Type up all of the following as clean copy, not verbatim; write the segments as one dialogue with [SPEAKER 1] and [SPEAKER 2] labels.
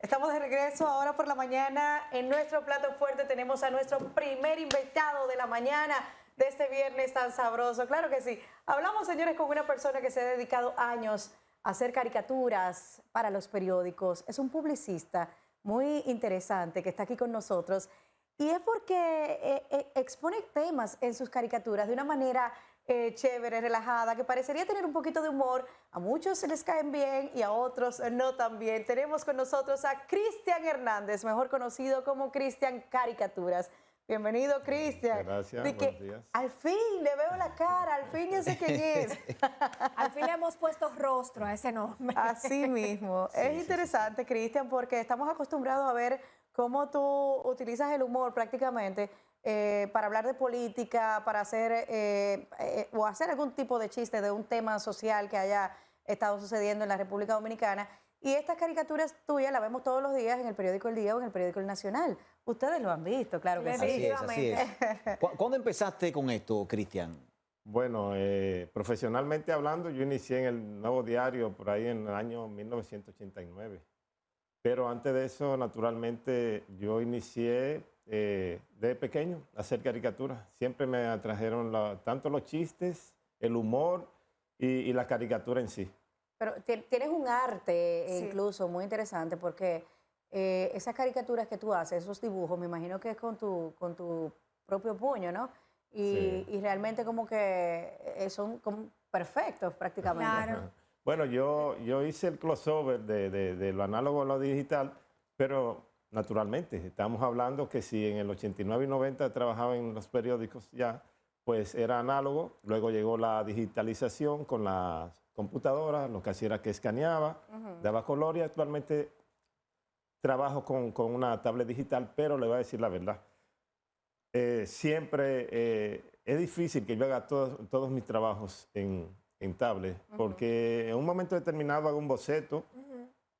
[SPEAKER 1] Estamos de regreso ahora por la mañana. En nuestro plato fuerte tenemos a nuestro primer invitado de la mañana de este viernes tan sabroso. Claro que sí. Hablamos, señores, con una persona que se ha dedicado años a hacer caricaturas para los periódicos. Es un publicista muy interesante que está aquí con nosotros. Y es porque expone temas en sus caricaturas de una manera chévere, relajada, que parecería tener un poquito de humor. A muchos se les caen bien y a otros no tan bien. Tenemos con nosotros a Cristian Hernández, mejor conocido como Cristian Caricaturas. Bienvenido, Cristian.
[SPEAKER 2] Gracias,
[SPEAKER 1] buenos
[SPEAKER 2] días.
[SPEAKER 1] Al fin le veo la cara, al fin yo sé quién es.
[SPEAKER 3] Al fin le hemos puesto rostro a ese nombre.
[SPEAKER 1] Así mismo. Es interesante, Cristian, porque estamos acostumbrados a ver cómo tú utilizas el humor prácticamente para hablar de política, para hacer o hacer algún tipo de chiste de un tema social que haya estado sucediendo en la República Dominicana. Y estas caricaturas tuyas las vemos todos los días en el periódico El Día o en el periódico El Nacional. Ustedes lo han visto, claro que sí.
[SPEAKER 4] Así es. ¿Cuándo empezaste con esto, Cristian?
[SPEAKER 2] Bueno, profesionalmente hablando, yo inicié en el Nuevo Diario por ahí en el año 1989. Pero antes de eso, naturalmente, yo inicié de pequeño a hacer caricaturas. Siempre me atrajeron tanto los chistes, el humor y la caricatura en sí.
[SPEAKER 1] Pero tienes un arte incluso muy interesante porque esas caricaturas que tú haces, esos dibujos, me imagino que es con tu propio puño, ¿no? Y realmente como que son como perfectos prácticamente.
[SPEAKER 3] Claro.
[SPEAKER 2] Bueno, yo hice el crossover de lo análogo a lo digital, pero naturalmente, estamos hablando que si en el 89 y 90 trabajaba en los periódicos ya, pues era análogo, luego llegó la digitalización con las computadoras, lo que hacía era que escaneaba, daba color y actualmente trabajo con una tablet digital, pero le voy a decir la verdad. Siempre es difícil que yo haga todos mis trabajos en tablet, porque en un momento determinado hago un boceto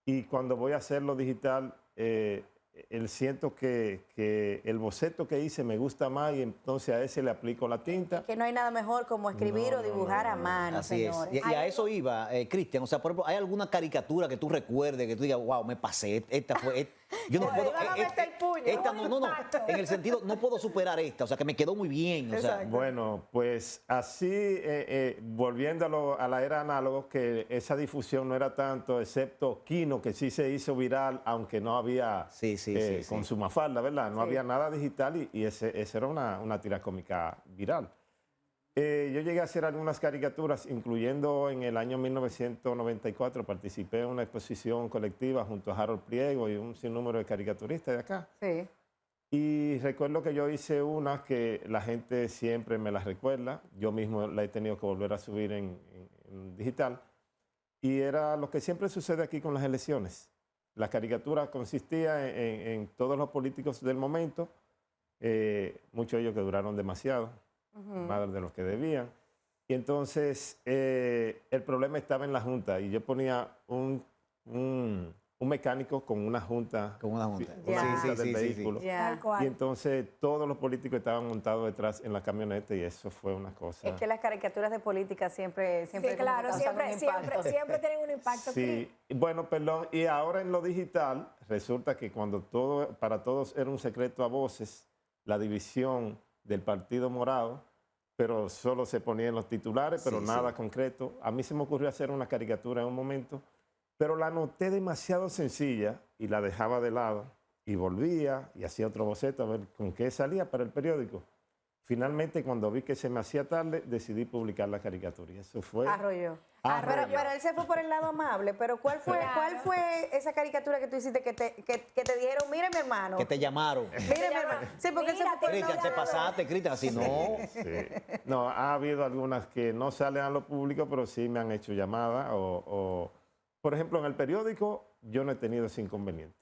[SPEAKER 2] y cuando voy a hacerlo digital, siento que el boceto que hice me gusta más y entonces a ese le aplico la tinta.
[SPEAKER 1] Que no hay nada mejor como escribir o dibujar a mano,
[SPEAKER 4] Así
[SPEAKER 1] señores.
[SPEAKER 4] es. Y a eso iba, Cristian. O sea, por ejemplo, ¿hay alguna caricatura que tú recuerdes, que tú digas, wow, me pasé, esta fue... yo no puedo... Esta no. En el sentido, no puedo superar esta. O sea, que me quedó muy bien. O sea.
[SPEAKER 2] Bueno, pues así, volviendo a la era análogo, que esa difusión no era tanto, excepto Kino, que sí se hizo viral, aunque no había... con su mafalda, ¿verdad? No había nada digital y esa era una tira cómica viral. Yo llegué a hacer algunas caricaturas, incluyendo en el año 1994, participé en una exposición colectiva junto a Harold Priego y un sinnúmero de caricaturistas de acá.
[SPEAKER 1] Sí.
[SPEAKER 2] Y recuerdo que yo hice una que la gente siempre me la recuerda, yo mismo la he tenido que volver a subir en digital, y era lo que siempre sucede aquí con las elecciones. La caricatura consistía en todos los políticos del momento, muchos de ellos que duraron demasiado, más de los que debían. Y entonces el problema estaba en la Junta y yo ponía un mecánico con una junta.
[SPEAKER 4] Con una junta.
[SPEAKER 2] Una junta del vehículo.
[SPEAKER 3] Tal cual.
[SPEAKER 2] Y entonces todos los políticos estaban montados detrás en la camioneta y eso fue una cosa.
[SPEAKER 1] Es que las caricaturas de política siempre
[SPEAKER 3] Sí, claro, siempre tienen un impacto.
[SPEAKER 2] Sí, bueno, perdón. Y ahora en lo digital, resulta que cuando para todos era un secreto a voces, la división del Partido Morado, pero solo se ponía en los titulares, pero nada concreto. A mí se me ocurrió hacer una caricatura en un momento, pero la noté demasiado sencilla y la dejaba de lado y volvía y hacía otro boceto a ver con qué salía para el periódico. Finalmente, cuando vi que se me hacía tarde, decidí publicar la caricatura y eso fue...
[SPEAKER 1] Arrolló. Pero él se fue por el lado amable. Pero ¿cuál fue esa caricatura que tú hiciste que te dijeron, mire mi hermano?
[SPEAKER 4] Que te llamaron.
[SPEAKER 1] Mire mi hermano. Sí, porque él se fue por el
[SPEAKER 4] Cristian,
[SPEAKER 1] lado
[SPEAKER 4] te pasaste, Cristian, así no.
[SPEAKER 2] Sí. No, ha habido algunas que no salen a lo público, pero sí me han hecho llamadas por ejemplo, en el periódico yo no he tenido ese inconveniente.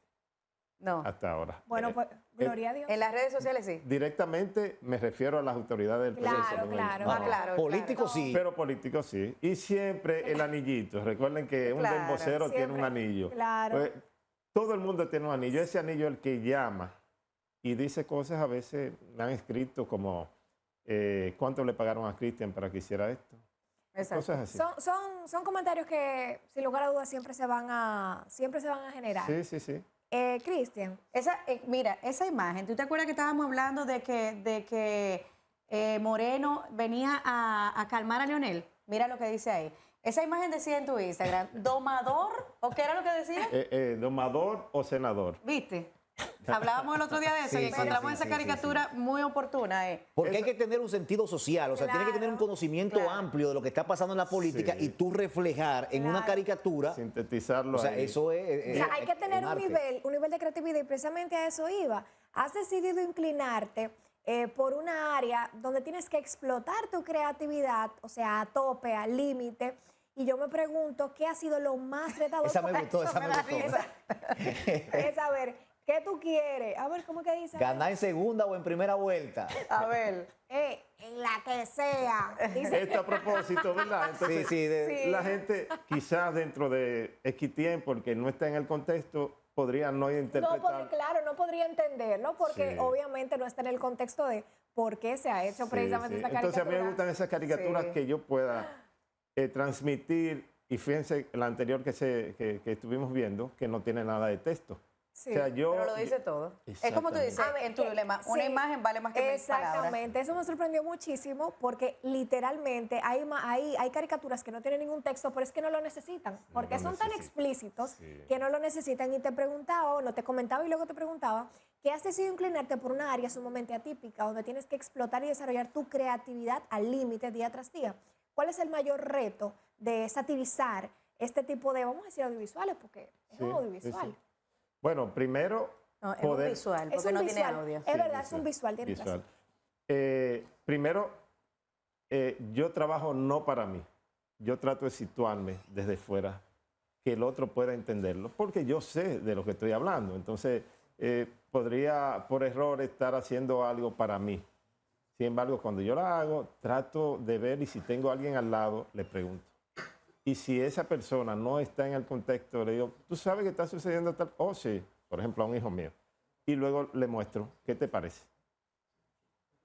[SPEAKER 1] No.
[SPEAKER 2] Hasta ahora.
[SPEAKER 3] Bueno, pues, gloria a Dios.
[SPEAKER 1] En las redes sociales sí.
[SPEAKER 2] Directamente me refiero a las autoridades del país.
[SPEAKER 3] Claro.
[SPEAKER 4] Político sí.
[SPEAKER 2] Pero políticos sí. Y siempre el anillito. Recuerden que un dembocero tiene un anillo.
[SPEAKER 3] Claro.
[SPEAKER 2] Pues, todo el mundo tiene un anillo. Ese anillo es el que llama y dice cosas, a veces me han escrito como ¿cuánto le pagaron a Cristian para que hiciera esto?
[SPEAKER 1] Exacto.
[SPEAKER 2] Cosas así.
[SPEAKER 3] Son comentarios que, sin lugar a dudas, siempre se van a generar.
[SPEAKER 2] Sí.
[SPEAKER 3] Cristian.
[SPEAKER 1] Mira, esa imagen, ¿tú te acuerdas que estábamos hablando de que Moreno venía a calmar a Leonel? Mira lo que dice ahí. Esa imagen decía en tu Instagram, ¿domador? ¿O qué era lo que decía?
[SPEAKER 2] ¿Domador o senador?
[SPEAKER 1] ¿Viste? Hablábamos el otro día de eso
[SPEAKER 4] Sí,
[SPEAKER 1] y
[SPEAKER 4] sí,
[SPEAKER 1] encontramos
[SPEAKER 4] sí,
[SPEAKER 1] esa
[SPEAKER 4] sí,
[SPEAKER 1] caricatura muy oportuna.
[SPEAKER 4] Porque hay que tener un sentido social, o sea, tiene que tener un conocimiento
[SPEAKER 1] claro.
[SPEAKER 4] amplio de lo que está pasando en la política
[SPEAKER 2] Sí.
[SPEAKER 4] y tú reflejar en una caricatura.
[SPEAKER 2] Sintetizarlo
[SPEAKER 4] O sea,
[SPEAKER 2] ahí.
[SPEAKER 4] eso es.
[SPEAKER 3] O sea, hay que tener un
[SPEAKER 4] arte.
[SPEAKER 3] nivel de creatividad y precisamente a eso iba. Has decidido inclinarte por una área donde tienes que explotar tu creatividad, o sea, a tope, al límite. Y yo me pregunto, ¿qué ha sido lo más retador?
[SPEAKER 4] Esa me gustó, esa me
[SPEAKER 1] da
[SPEAKER 4] gustó.
[SPEAKER 1] risa.
[SPEAKER 3] Es saber, ¿qué tú quieres? A ver, ¿cómo es que dice?
[SPEAKER 4] Ganar en segunda o en primera vuelta.
[SPEAKER 1] A ver.
[SPEAKER 3] En la que sea. Dice,
[SPEAKER 2] Esto a propósito, ¿verdad? Entonces,
[SPEAKER 4] Sí,
[SPEAKER 1] sí.
[SPEAKER 2] la gente quizás dentro de X tiempo, porque no está en el contexto, podría no interpretar.
[SPEAKER 3] claro, no podría entenderlo porque
[SPEAKER 2] Sí.
[SPEAKER 3] obviamente no está en el contexto de por qué se ha hecho
[SPEAKER 2] Sí,
[SPEAKER 3] precisamente
[SPEAKER 2] sí.
[SPEAKER 3] esta caricatura.
[SPEAKER 2] Entonces a mí me gustan esas caricaturas
[SPEAKER 1] Sí.
[SPEAKER 2] que yo pueda transmitir, y fíjense la anterior que estuvimos viendo, que no tiene nada de texto.
[SPEAKER 3] Sí.
[SPEAKER 2] O sea, yo...
[SPEAKER 1] Pero lo dice todo. Es como tú dices
[SPEAKER 3] Exactamente.
[SPEAKER 1] en tu lema, una
[SPEAKER 3] Sí,
[SPEAKER 1] imagen vale más que mil palabras.
[SPEAKER 3] Exactamente, eso me sorprendió muchísimo porque literalmente hay caricaturas que no tienen ningún texto, pero es que no lo necesitan, porque
[SPEAKER 2] lo
[SPEAKER 3] son tan
[SPEAKER 2] necesitan.
[SPEAKER 3] explícitos
[SPEAKER 2] Sí.
[SPEAKER 3] que no lo necesitan. Y te preguntaba, o no te comentaba y luego te preguntaba, ¿qué has decidido inclinarte por una área sumamente atípica donde tienes que explotar y desarrollar tu creatividad al límite día tras día? ¿Cuál es el mayor reto de satirizar este tipo de, vamos a decir, audiovisuales? Porque es
[SPEAKER 2] Sí,
[SPEAKER 3] un
[SPEAKER 2] sí,
[SPEAKER 3] audiovisual.
[SPEAKER 2] sí. Bueno, primero,
[SPEAKER 1] No, es
[SPEAKER 2] poder...
[SPEAKER 1] un visual,
[SPEAKER 3] Es
[SPEAKER 1] porque
[SPEAKER 3] un
[SPEAKER 1] no
[SPEAKER 3] visual.
[SPEAKER 1] tiene audio.
[SPEAKER 3] Es verdad, es un visual, tienes
[SPEAKER 2] visual.
[SPEAKER 3] razón.
[SPEAKER 2] Primero, yo trabajo no para mí. Yo trato de situarme desde fuera, que el otro pueda entenderlo, porque yo sé de lo que estoy hablando. Entonces, podría por error estar haciendo algo para mí. Sin embargo, cuando yo la hago, trato de ver y si tengo a alguien al lado, le pregunto. Y si esa persona no está en el contexto, le digo, ¿tú sabes que está sucediendo tal? Oh, sí, por ejemplo, a un hijo mío. Y luego le muestro, ¿qué te parece?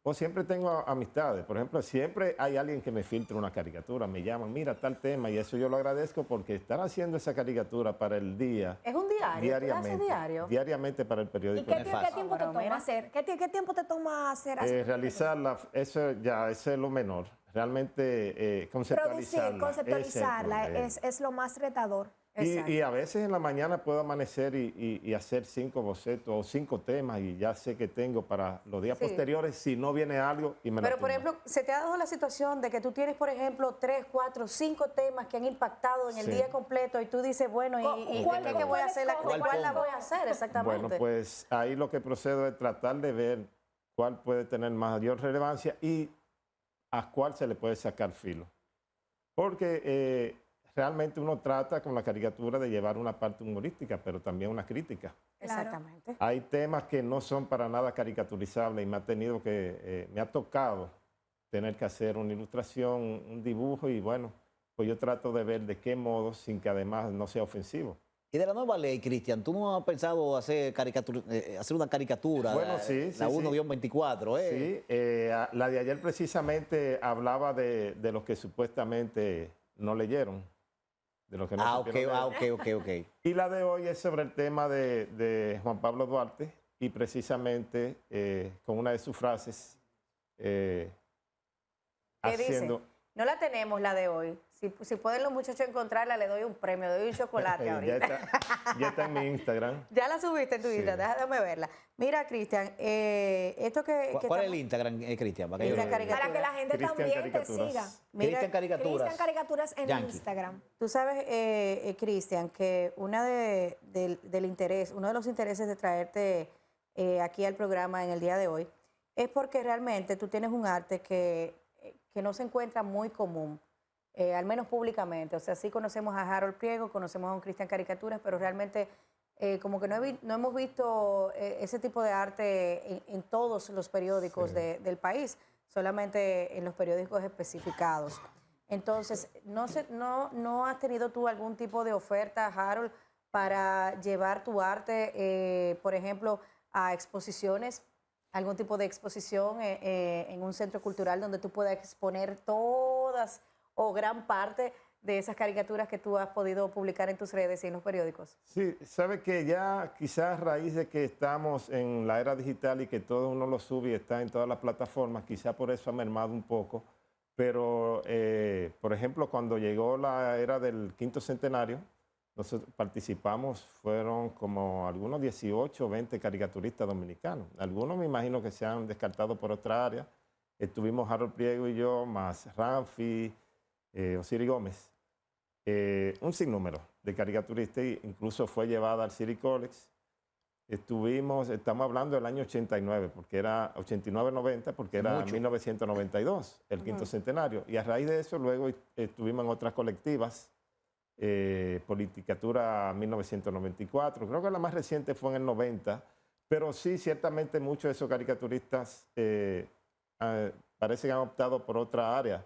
[SPEAKER 2] O siempre tengo amistades. Por ejemplo, siempre hay alguien que me filtra una caricatura, me llaman, mira tal tema, y eso yo lo agradezco porque estar haciendo esa caricatura para el día,
[SPEAKER 1] Es un diario. ¿Tú lo haces diario?
[SPEAKER 2] diariamente para el
[SPEAKER 3] ¿Y
[SPEAKER 2] periódico.
[SPEAKER 3] qué,
[SPEAKER 4] fácil.
[SPEAKER 3] qué tiempo te
[SPEAKER 1] Bueno,
[SPEAKER 3] toma
[SPEAKER 1] mira.
[SPEAKER 3] hacer? ¿Qué tiempo te toma hacer?
[SPEAKER 2] Realizarla, eso ya, eso es lo menor. Realmente conceptualizarla.
[SPEAKER 3] Producir, conceptualizarla
[SPEAKER 2] ese es el problema.
[SPEAKER 3] es lo más retador.
[SPEAKER 1] Exacto.
[SPEAKER 2] Y a veces en la mañana puedo amanecer y hacer 5 bocetos o 5 temas y ya sé que tengo para los días
[SPEAKER 1] Sí.
[SPEAKER 2] posteriores si no viene algo y me la
[SPEAKER 1] Pero, por
[SPEAKER 2] tumbo.
[SPEAKER 1] ejemplo, ¿se te ha dado la situación de que tú tienes, por ejemplo, 3, 4, 5 temas que han impactado en el
[SPEAKER 2] Sí.
[SPEAKER 1] día completo y tú dices, bueno, ¿y
[SPEAKER 3] ¿Cuál
[SPEAKER 1] qué voy a hacer?
[SPEAKER 3] escoges?
[SPEAKER 1] ¿Cuál la
[SPEAKER 4] pongo?
[SPEAKER 1] voy a hacer exactamente?
[SPEAKER 2] Bueno, pues ahí lo que procedo es tratar de ver cuál puede tener mayor relevancia y a cuál se le puede sacar filo. Porque realmente uno trata con la caricatura de llevar una parte humorística, pero también una crítica.
[SPEAKER 1] Exactamente.
[SPEAKER 2] Hay temas que no son para nada caricaturizables y me ha tocado tener que hacer una ilustración, un dibujo y bueno, pues yo trato de ver de qué modo sin que además no sea ofensivo.
[SPEAKER 4] Y de la nueva ley, Cristian, ¿tú no has pensado hacer una caricatura?
[SPEAKER 2] Bueno, sí,
[SPEAKER 4] La
[SPEAKER 2] sí, sí.
[SPEAKER 4] 1-24, ¿eh?
[SPEAKER 2] Sí, la de ayer precisamente hablaba de los que supuestamente no leyeron, de los que no supieron leer.
[SPEAKER 4] ok.
[SPEAKER 2] Y la de hoy es sobre el tema de Juan Pablo Duarte y precisamente con una de sus frases
[SPEAKER 1] ¿Qué
[SPEAKER 2] haciendo...
[SPEAKER 1] dice? No la tenemos, la de hoy. Si pueden los muchachos encontrarla, le doy un premio, le doy un chocolate ahorita.
[SPEAKER 2] ya está en mi Instagram.
[SPEAKER 1] Ya la subiste en tu
[SPEAKER 2] Sí.
[SPEAKER 1] Instagram, déjame verla. Mira, Cristian, esto que
[SPEAKER 4] ¿Cuál es el
[SPEAKER 1] estamos-
[SPEAKER 4] Instagram, Cristian? Para que
[SPEAKER 1] Cristian
[SPEAKER 4] yo-
[SPEAKER 1] Caricatura.
[SPEAKER 3] Para que la gente
[SPEAKER 2] Cristian
[SPEAKER 3] también te
[SPEAKER 2] Caricaturas.
[SPEAKER 3] siga.
[SPEAKER 1] Mira,
[SPEAKER 4] Cristian Caricaturas.
[SPEAKER 3] Cristian Caricaturas en
[SPEAKER 4] Yankee.
[SPEAKER 3] Instagram.
[SPEAKER 1] Tú sabes, Cristian, que uno de los intereses de traerte aquí al programa en el día de hoy es porque realmente tú tienes un arte que no se encuentra muy común, al menos públicamente. O sea, sí conocemos a Harold Priego, conocemos a un Cristian Caricaturas, pero realmente como que no hemos visto ese tipo de arte en todos los periódicos
[SPEAKER 2] Sí.
[SPEAKER 1] del país, solamente en los periódicos especificados. Entonces, ¿no has tenido tú algún tipo de oferta, Harold, para llevar tu arte, por ejemplo, a exposiciones, algún tipo de exposición en un centro cultural donde tú puedas exponer todas o gran parte de esas caricaturas que tú has podido publicar en tus redes y en los periódicos?
[SPEAKER 2] Sí, sabe que ya quizás a raíz de que estamos en la era digital y que todo uno lo sube y está en todas las plataformas, quizás por eso ha mermado un poco. Pero, por ejemplo, cuando llegó la era del quinto centenario, nosotros participamos, fueron como algunos 18 o 20 caricaturistas dominicanos. Algunos me imagino que se han descartado por otra área. Estuvimos Harold Priego y yo, más Ramfi, Osiri Gómez. Un sinnúmero de caricaturistas, incluso fue llevada al City College. Estamos hablando del año 89, porque era 89-90, porque era 1992, el quinto centenario. Y a raíz de eso, luego estuvimos en otras colectivas, Politicatura 1994, creo que la más reciente fue en el 90, pero sí, ciertamente muchos de esos caricaturistas parece que han optado por otra área.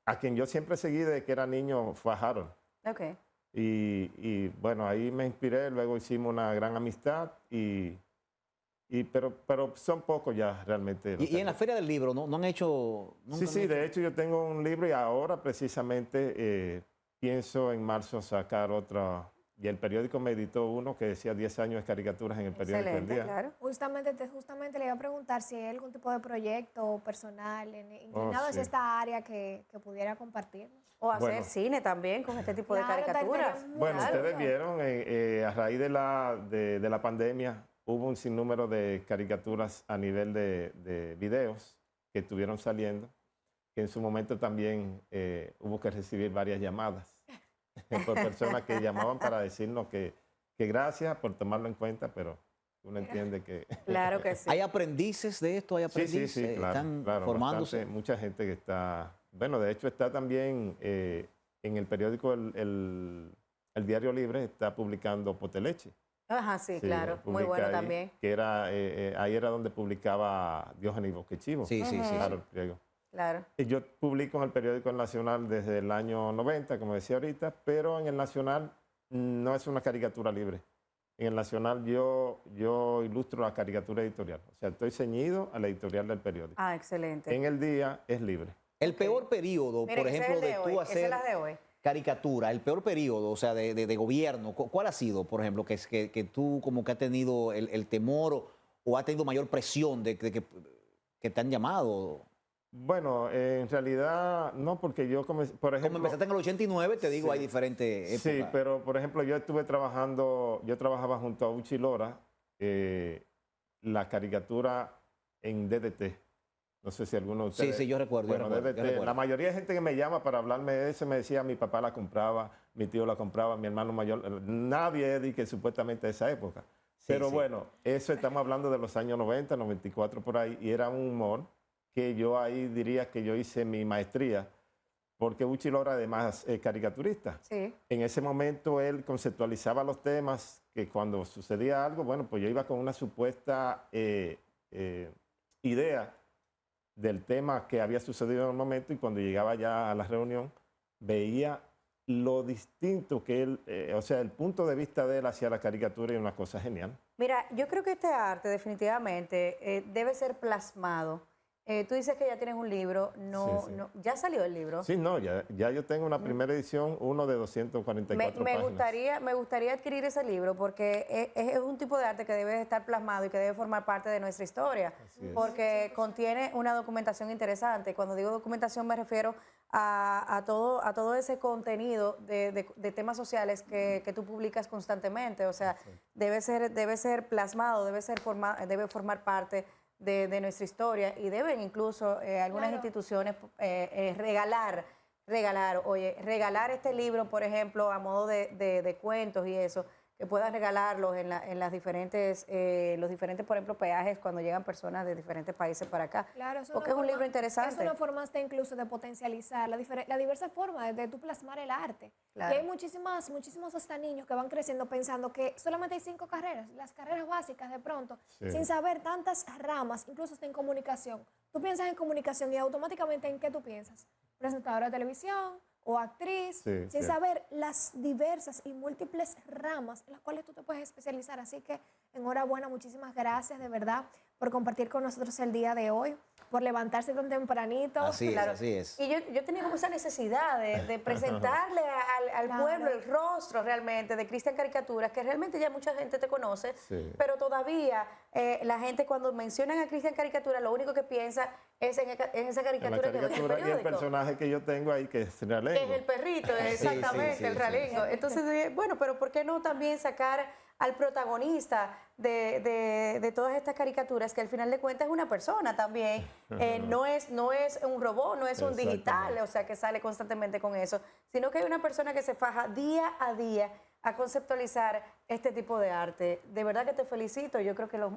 [SPEAKER 2] A quien yo siempre seguí desde que era niño fue a Harold.
[SPEAKER 1] Okay.
[SPEAKER 2] Y bueno, ahí me inspiré, luego hicimos una gran amistad, pero son pocos ya realmente.
[SPEAKER 4] Y en la Feria del Libro, ¿no han hecho...?
[SPEAKER 2] Sí, de hecho yo tengo un libro y ahora precisamente pienso en marzo sacar otro. Y el periódico me editó uno que decía 10 años de caricaturas en el periódico del día.
[SPEAKER 1] Claro.
[SPEAKER 3] Justamente le iba a preguntar si hay algún tipo de proyecto personal inclinado hacia esta área que pudiera compartir.
[SPEAKER 1] O hacer cine también con este tipo de caricaturas.
[SPEAKER 2] Bueno, ustedes vieron, a raíz de la pandemia, hubo un sinnúmero de caricaturas a nivel de videos que estuvieron saliendo, que en su momento también hubo que recibir varias llamadas por personas que llamaban para decirnos que gracias por tomarlo en cuenta, pero uno entiende que...
[SPEAKER 1] Claro que sí.
[SPEAKER 4] ¿Hay aprendices de esto? ¿Hay aprendices?
[SPEAKER 2] Sí, claro,
[SPEAKER 4] ¿Están
[SPEAKER 2] claro,
[SPEAKER 4] formándose?
[SPEAKER 2] mucha gente que está... Bueno, de hecho está también en el periódico el Diario Libre, está publicando Poteleche.
[SPEAKER 1] Ajá, sí, claro. Muy bueno
[SPEAKER 2] ahí,
[SPEAKER 1] también.
[SPEAKER 2] Que era, ahí era donde publicaba Diógenes Bosquechivo.
[SPEAKER 4] Sí.
[SPEAKER 2] Claro, Priego.
[SPEAKER 1] Claro.
[SPEAKER 2] Y yo publico en el periódico El Nacional desde el año 90, como decía ahorita, pero en El Nacional no es una caricatura libre. En El Nacional yo ilustro la caricatura editorial. O sea, estoy ceñido a la editorial del periódico.
[SPEAKER 1] Ah, excelente.
[SPEAKER 2] En El Día es libre.
[SPEAKER 4] El peor periodo,
[SPEAKER 1] Miren,
[SPEAKER 4] por ejemplo, de tú
[SPEAKER 1] esa es
[SPEAKER 4] hacer
[SPEAKER 1] la de hoy.
[SPEAKER 4] caricatura, el peor periodo, o sea, de gobierno, ¿cuál ha sido, por ejemplo, que tú como que has tenido el temor o has tenido mayor presión de que te han llamado?
[SPEAKER 2] Bueno, en realidad no, porque yo, por ejemplo...
[SPEAKER 4] Como empezaste en el 89, te digo, hay diferentes épocas.
[SPEAKER 2] Sí, pero por ejemplo, yo trabajaba junto a Uchi Lora, la caricatura en DDT. No sé si alguno de ustedes...
[SPEAKER 4] Sí, yo recuerdo.
[SPEAKER 2] Bueno,
[SPEAKER 4] yo recuerdo.
[SPEAKER 2] La mayoría de gente que me llama para hablarme de eso me decía, mi papá la compraba, mi tío la compraba, mi hermano mayor... Nadie es que supuestamente de esa época. Pero bueno, eso estamos hablando de los años 90, 94 por ahí, y era un humor que yo ahí diría que yo hice mi maestría, porque Uchi Lora además es caricaturista.
[SPEAKER 1] Sí.
[SPEAKER 2] En ese momento él conceptualizaba los temas, que cuando sucedía algo, bueno, pues yo iba con una supuesta idea del tema que había sucedido en el momento, y cuando llegaba ya a la reunión veía lo distinto que él, o sea, el punto de vista de él hacia la caricatura y una cosa genial.
[SPEAKER 1] Mira, yo creo que este arte definitivamente debe ser plasmado. Tú dices que ya tienes un libro,
[SPEAKER 2] Sí.
[SPEAKER 1] ¿ya salió el libro?
[SPEAKER 2] Sí, no, ya yo tengo una primera edición, uno de 244 páginas.
[SPEAKER 1] Me gustaría adquirir ese libro porque es un tipo de arte que debe estar plasmado y que debe formar parte de nuestra historia, porque contiene una documentación interesante. Cuando digo documentación me refiero a todo ese contenido de temas sociales que tú publicas constantemente. O sea, debe ser plasmado, debe formar parte de nuestra historia, y deben incluso algunas instituciones regalar este libro, por ejemplo, a modo de cuentos y eso, que puedan regalarlos en las diferentes, los diferentes, por ejemplo, peajes cuando llegan personas de diferentes países para acá.
[SPEAKER 3] Claro,
[SPEAKER 1] porque es un libro interesante.
[SPEAKER 3] Es una forma hasta incluso de potencializar la diversa forma de tú plasmar el arte.
[SPEAKER 1] Claro.
[SPEAKER 3] Y hay muchísimos hasta niños que van creciendo pensando que solamente hay 5 carreras, las carreras básicas de pronto, sin saber tantas ramas, incluso hasta en comunicación. Tú piensas en comunicación y automáticamente ¿en qué tú piensas? Presentadora de televisión o actriz, sin saber las diversas y múltiples ramas en las cuales tú te puedes especializar. Así que enhorabuena, muchísimas gracias de verdad por compartir con nosotros el día de hoy, por levantarse tan tempranito.
[SPEAKER 4] Así es,
[SPEAKER 1] Claro.
[SPEAKER 4] así es.
[SPEAKER 1] Y yo tenía como esa necesidad de presentarle al
[SPEAKER 3] Claro.
[SPEAKER 1] pueblo el rostro realmente de Cristian Caricaturas, que realmente ya mucha gente te conoce,
[SPEAKER 2] Sí.
[SPEAKER 1] pero todavía la gente cuando mencionan a Cristian Caricaturas lo único que piensa es en esa
[SPEAKER 2] En la
[SPEAKER 1] caricatura que ven en el
[SPEAKER 2] caricatura y el
[SPEAKER 1] periódico.
[SPEAKER 2] personaje que yo tengo ahí, que es
[SPEAKER 1] Que
[SPEAKER 2] Realengo.
[SPEAKER 1] es el perrito, exactamente,
[SPEAKER 4] sí,
[SPEAKER 1] el
[SPEAKER 4] sí.
[SPEAKER 1] realengo. Entonces, bueno, pero ¿por qué no también sacar al protagonista de todas estas caricaturas, que al final de cuentas es una persona también? No es un robot, no es un digital,
[SPEAKER 2] Exactamente.
[SPEAKER 1] o sea, que sale constantemente con eso, sino que hay una persona que se faja día a día a conceptualizar este tipo de arte. De verdad que te felicito, yo creo que los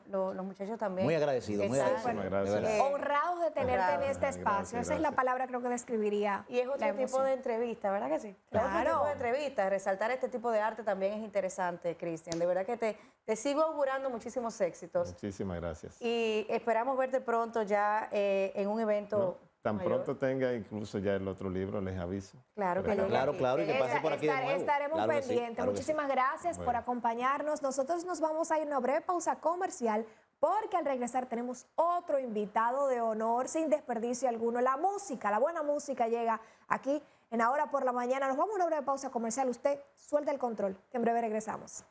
[SPEAKER 1] muchachos también.
[SPEAKER 4] Muy agradecido, muy
[SPEAKER 1] están,
[SPEAKER 4] agradecido.
[SPEAKER 2] Muchísimas gracias.
[SPEAKER 4] de verdad.
[SPEAKER 3] Honrados de tenerte
[SPEAKER 1] Honrados.
[SPEAKER 3] en este
[SPEAKER 2] Gracias,
[SPEAKER 3] espacio. Esa es la
[SPEAKER 2] gracias.
[SPEAKER 3] palabra creo que describiría.
[SPEAKER 1] Y es otro
[SPEAKER 3] la
[SPEAKER 1] tipo
[SPEAKER 3] emoción.
[SPEAKER 1] de entrevista, ¿verdad que sí? Es
[SPEAKER 3] Claro.
[SPEAKER 1] otro tipo de entrevista. Resaltar este tipo de arte también es interesante, Cristian. De verdad que te sigo augurando muchísimos éxitos.
[SPEAKER 2] Muchísimas gracias.
[SPEAKER 1] Y esperamos verte pronto ya en un evento.
[SPEAKER 2] No, tan
[SPEAKER 1] mayor.
[SPEAKER 2] pronto tenga incluso ya el otro libro, les aviso.
[SPEAKER 1] Claro que
[SPEAKER 2] Pero
[SPEAKER 1] llegue
[SPEAKER 4] Claro,
[SPEAKER 1] aquí.
[SPEAKER 4] claro, y que pase por aquí de nuevo.
[SPEAKER 3] Estaremos
[SPEAKER 4] Claro que sí,
[SPEAKER 3] pendientes.
[SPEAKER 4] claro que sí.
[SPEAKER 3] Muchísimas gracias por
[SPEAKER 2] Bueno.
[SPEAKER 3] acompañarnos. Nosotros nos vamos a ir a una breve pausa comercial porque al regresar tenemos otro invitado de honor sin desperdicio alguno. La música, la buena música llega aquí en Ahora por la Mañana. Nos vamos a una breve pausa comercial. Usted suelta el control, que en breve regresamos.